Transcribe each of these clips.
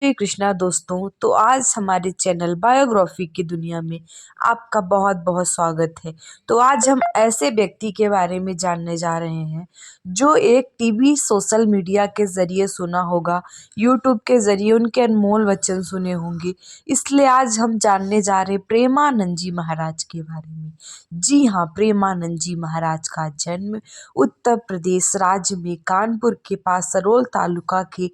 श्री कृष्णा दोस्तों। तो आज हमारे चैनल बायोग्राफी की दुनिया में आपका बहुत बहुत स्वागत है। तो आज हम ऐसे व्यक्ति के बारे में जानने जा रहे हैं जो एक टीवी सोशल मीडिया के जरिए सुना होगा, यूट्यूब के जरिए उनके अनमोल वचन सुने होंगे। इसलिए आज हम जानने जा रहे प्रेमानंद जी महाराज के बारे में। जी हाँ, प्रेमानंद जी महाराज का जन्म उत्तर प्रदेश राज्य में कानपुर के पास सरोल तालुका के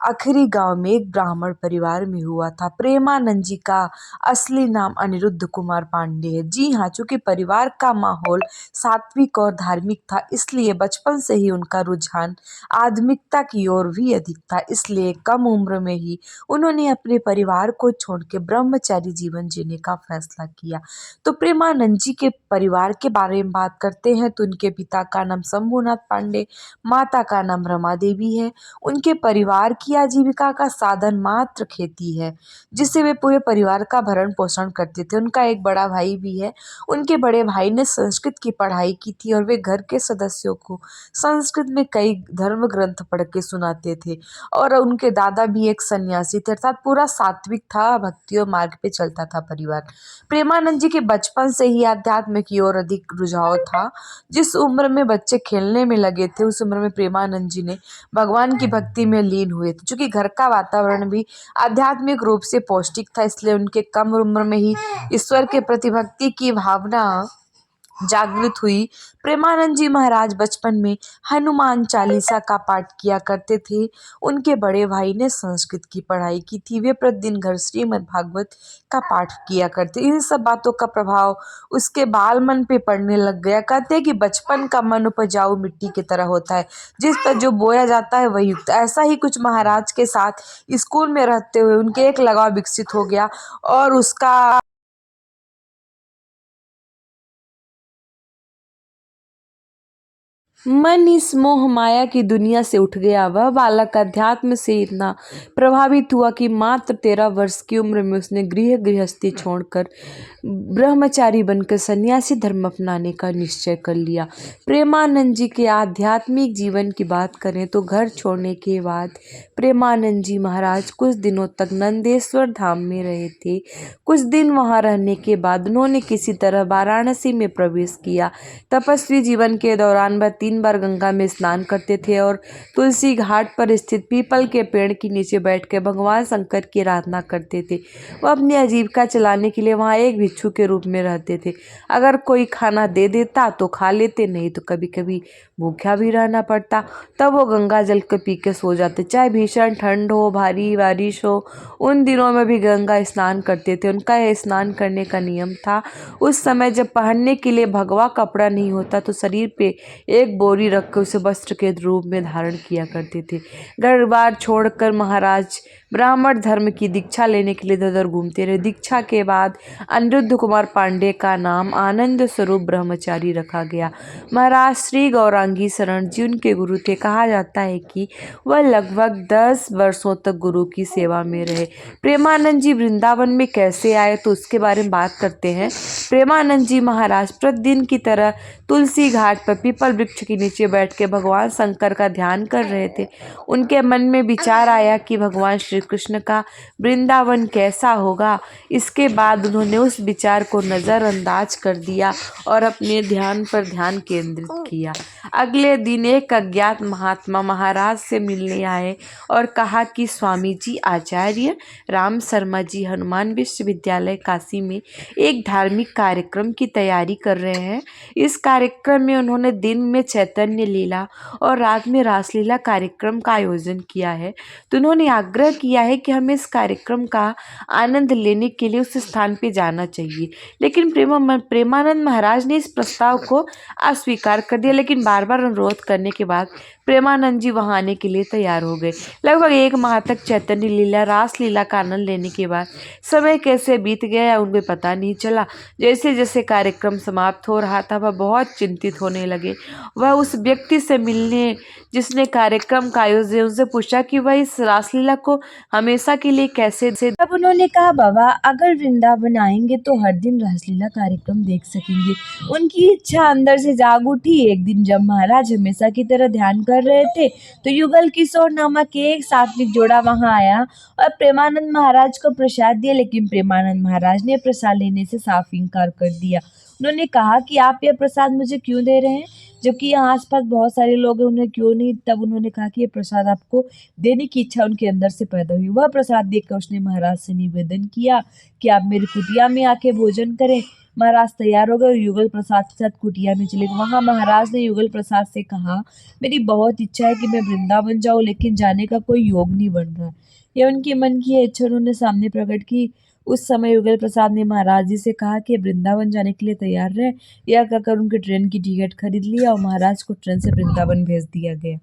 आखिरी गांव में एक ब्राह्मण परिवार में हुआ था। प्रेमानंद जी का असली नाम अनिरुद्ध कुमार पांडे है। जी हाँ, चूंकि परिवार का माहौल सात्विक और धार्मिक था, इसलिए बचपन से ही उनका रुझान आध्यात्मिकता की ओर भी अधिक था। इसलिए कम उम्र में ही उन्होंने अपने परिवार को छोड़ के ब्रह्मचारी जीवन जीने का फैसला किया। तो प्रेमानंद जी के परिवार के बारे में बात करते हैं तो उनके पिता का नाम शंभुनाथ पांडे, माता का नाम रमा देवी है। उनके परिवार की आजीविका का साधन मात्र खेती है, जिससे वे पूरे परिवार का भरण पोषण करते थे। उनका एक बड़ा भाई भी है। उनके बड़े भाई ने संस्कृत की पढ़ाई की थी और वे घर के सदस्यों को संस्कृत में कई धर्म ग्रंथ पढ़ के सुनाते थे। और उनके दादा भी एक सन्यासी थे, अर्थात पूरा सात्विक था, भक्ति और मार्ग पे चलता था परिवार। प्रेमानंद जी के बचपन से ही आध्यात्म की ओर अधिक रुझाव था। जिस उम्र में बच्चे खेलने में लगे थे, उस उम्र में प्रेमानंद जी ने भगवान की भक्ति में लीन हुए थे। चूंकि घर का वातावरण भी आध्यात्मिक रूप से पौष्टिक था, इसलिए उनके कम उम्र में ही ईश्वर के प्रति भक्ति की भावना जागृत हुई। प्रेमानंद जी महाराज बचपन में हनुमान चालीसा का पाठ किया करते थे। उनके बड़े भाई ने संस्कृत की पढ़ाई की थी। वे प्रतिदिन घर श्रीमद् भागवत का पाठ किया करते। इन सब बातों का प्रभाव उसके बाल मन पे पड़ने लग गया। कहते हैं कि बचपन का मन उपजाऊ मिट्टी की तरह होता है, जिस पर जो बोया जाता है वही उगता है। ऐसा ही कुछ महाराज के साथ स्कूल में रहते हुए उनके एक लगाव विकसित हो गया और उसका मन इस मोह माया की दुनिया से उठ गया। वह बालक अध्यात्म से इतना प्रभावित हुआ कि मात्र 13 वर्ष की उम्र में उसने गृहस्थी छोड़कर ब्रह्मचारी बनकर सन्यासी धर्म अपनाने का निश्चय कर लिया। प्रेमानंद जी के आध्यात्मिक जीवन की बात करें तो घर छोड़ने के बाद प्रेमानंद जी महाराज कुछ दिनों तक नंदेश्वर धाम में रहे थे। कुछ दिन वहां रहने के बाद उन्होंने किसी तरह वाराणसी में प्रवेश किया। तपस्वी जीवन के दौरान वह 3 बार गंगा में स्नान करते थे और तुलसी घाट पर स्थित पीपल के पेड़ के नीचे बैठकर भगवान शंकर की आराधना करते थे। वह अपनी आजीविका चलाने के लिए वहाँ एक भिक्षु के रूप में रहते थे। अगर कोई खाना दे देता तो खा लेते, नहीं तो कभी कभी भूखा भी रहना पड़ता। तब वो गंगा जल को पी के सो जाते। चाहे भीषण ठंड हो, भारी बारिश हो, उन दिनों में भी गंगा स्नान करते थे। उनका यह स्नान करने का नियम था। उस समय जब पहनने के लिए भगवा कपड़ा नहीं होता तो शरीर पे एक बोरी रखकर उसे वस्त्र के रूप में धारण किया करते थे। घर बार छोड़कर महाराज ब्राह्मण धर्म की दीक्षा लेने के लिए इधर उधर घूमते रहे। दीक्षा के बाद अनिरुद्ध कुमार पांडे का नाम आनंद स्वरूप ब्रह्मचारी रखा गया। महाराज श्री गौरांगी शरण जी उनके गुरु थे। कहा जाता है कि वह लगभग 10 वर्षों तक गुरु की सेवा में रहे। प्रेमानंद जी वृंदावन में कैसे आए तो उसके बारे में बात करते हैं। प्रेमानंद जी महाराज प्रतिदिन की तरह तुलसी घाट पर पीपल वृक्ष के नीचे बैठ के भगवान शंकर का ध्यान कर रहे थे। उनके मन में विचार आया कि भगवान श्री कृष्ण का वृंदावन कैसा होगा। इसके बाद उन्होंने उस विचार को नज़रअंदाज कर दिया और अपने ध्यान पर ध्यान केंद्रित किया। अगले दिन एक अज्ञात महात्मा महाराज से मिलने आए और कहा कि स्वामी जी आचार्य राम शर्मा जी हनुमान विश्वविद्यालय काशी में एक धार्मिक कार्यक्रम की तैयारी कर रहे हैं। इस कार्यक्रम में उन्होंने दिन में चैतन्य लीला और रात में रासलीला कार्यक्रम का आयोजन किया है। तो उन्होंने आग्रह किया है कि हमें इस कार्यक्रम का आनंद लेने के लिए उस स्थान पे जाना चाहिए। लेकिन प्रेमानंद महाराज ने इस प्रस्ताव को अस्वीकार कर दिया। लेकिन बार बार अनुरोध करने के बाद प्रेमानंद जी वहां आने के लिए तैयार हो गए। लगभग 1 माह तक चैतन्य लीला रास लीला का आनंद लेने के बाद समय कैसे बीत गया उनको पता नहीं चला। जैसे जैसे कार्यक्रम समाप्त हो रहा था वह बहुत चिंतित होने लगे। वह उस व्यक्ति से मिलने जिसने कार्यक्रम का आयोजन, उनसे पूछा कि वह इस रासलीला को हमेशा के लिए कैसे। तब उन्होंने कहा, बाबा अगर वृंदावन आएंगे तो हर दिन रासलीला कार्यक्रम देख सकेंगे। उनकी इच्छा अंदर से जाग उठी। एक दिन जब महाराज हमेशा की तरह ध्यान कर रहे थे तो युगल किशोर नामक एक सात्विक जोड़ा वहां आया और प्रेमानंद महाराज को प्रसाद दिया, लेकिन प्रेमानंद महाराज ने प्रसाद लेने से साफ इनकार कर दिया। उन्होंने कहा कि आप यह प्रसाद मुझे क्यों दे रहे हैं, जबकि यहाँ आसपास बहुत सारे लोग हैं, उन्हें क्यों नहीं। तब उन्होंने कहा कि ये प्रसाद आपको देने की इच्छा उनके अंदर से पैदा हुई। वह प्रसाद देखकर उसने महाराज से निवेदन किया कि आप मेरी कुटिया में आके भोजन करें। महाराज तैयार हो गए और युगल प्रसाद के साथ कुटिया में चले गए। वहां महाराज ने युगल प्रसाद से कहा, मेरी बहुत इच्छा है कि मैं वृंदावन जाऊं, लेकिन जाने का कोई योग नहीं बन रहा। यह उनकी मन की इच्छा उन्होंने सामने प्रकट की। उस समय युगल प्रसाद ने महाराज जी से कहा कि वृंदावन जाने के लिए तैयार रहे। यह कहकर उनके ट्रेन की टिकट खरीद लिया और महाराज को ट्रेन से वृंदावन भेज दिया गया।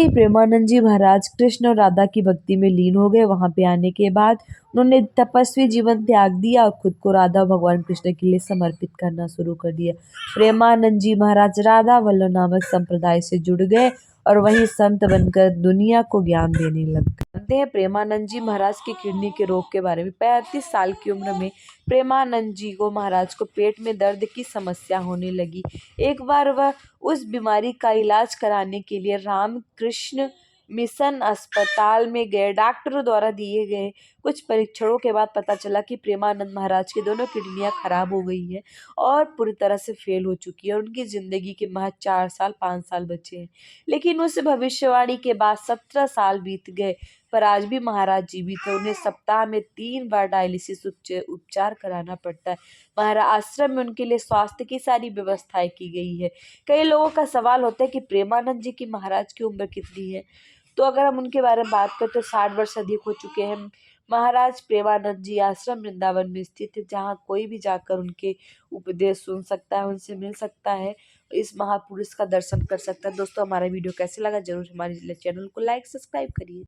प्रेमानंद जी महाराज कृष्ण और राधा की भक्ति में लीन हो गए। वहां पे आने के बाद उन्होंने तपस्वी जीवन त्याग दिया और खुद को राधा भगवान कृष्ण के लिए समर्पित करना शुरू कर दिया। प्रेमानंद जी महाराज राधा वल्लभ नामक संप्रदाय से जुड़ गए और वहीं संत बनकर दुनिया को ज्ञान देने लग गए। जानते हैं प्रेमानंद जी महाराज की किडनी के रोग के बारे में। 35 साल की उम्र में प्रेमानंद जी को महाराज को पेट में दर्द की समस्या होने लगी। एक बार वह उस बीमारी का इलाज कराने के लिए रामकृष्ण मिशन अस्पताल में गए। डॉक्टरों द्वारा दिए गए कुछ परीक्षणों के बाद पता चला कि प्रेमानंद महाराज की दोनों किडनियां खराब हो गई हैं और पूरी तरह से फेल हो चुकी है। उनकी जिंदगी के महज 4 साल 5 साल बचे हैं। लेकिन उस भविष्यवाणी के बाद 17 साल बीत गए, पर आज भी महाराज जीवित है। उन्हें सप्ताह में 3 बार डायलिसिस उपचार कराना पड़ता है। महाराज आश्रम में उनके लिए स्वास्थ्य की सारी व्यवस्थाएं की गई है। कई लोगों का सवाल होता है कि प्रेमानंद जी की महाराज की उम्र कितनी है। तो अगर हम उनके बारे में बात करें तो 60 वर्ष अधिक हो चुके हैं। महाराज प्रेमानंद जी आश्रम वृंदावन में स्थित है, जहाँ कोई भी जाकर उनके उपदेश सुन सकता है, उनसे मिल सकता है, इस महापुरुष का दर्शन कर सकता है। दोस्तों हमारा वीडियो कैसे लगा जरूर हमारे चैनल को लाइक सब्सक्राइब करिए।